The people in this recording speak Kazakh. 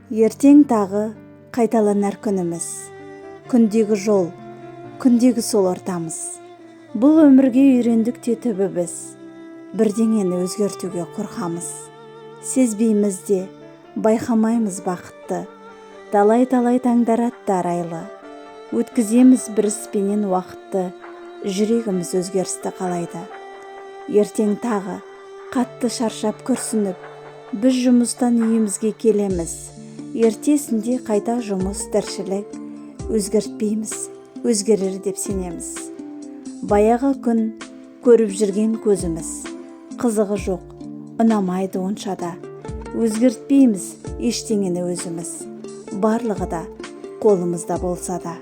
Ертең тағы қайталанар күніміз, күндегі жол, күндегі сол ортамыз. Бұл өмірге үйрендік те түбі біз, бірдеңені өзгертуге қорқамыз. Сезбейміз де, байқамаймыз бақытты, талай-талай таңдар атты арайлы. Өткіземіз бір іспенен уақытты, жүрегіміз өзгерісті қалайды. Ертең тағы қатты шаршап күрсініп, біз жұмыстан үйімізге келеміз. Ертесінде қайта жұмыс тіршілік, өзгертпейміз, өзгерер деп сенеміз. Баяғы күн көріп жүрген көзіміз, қызығы жоқ, ұнамайды онша да. Өзгертпейміз ештеңені өзіміз, барлығы да қолымызда болса да.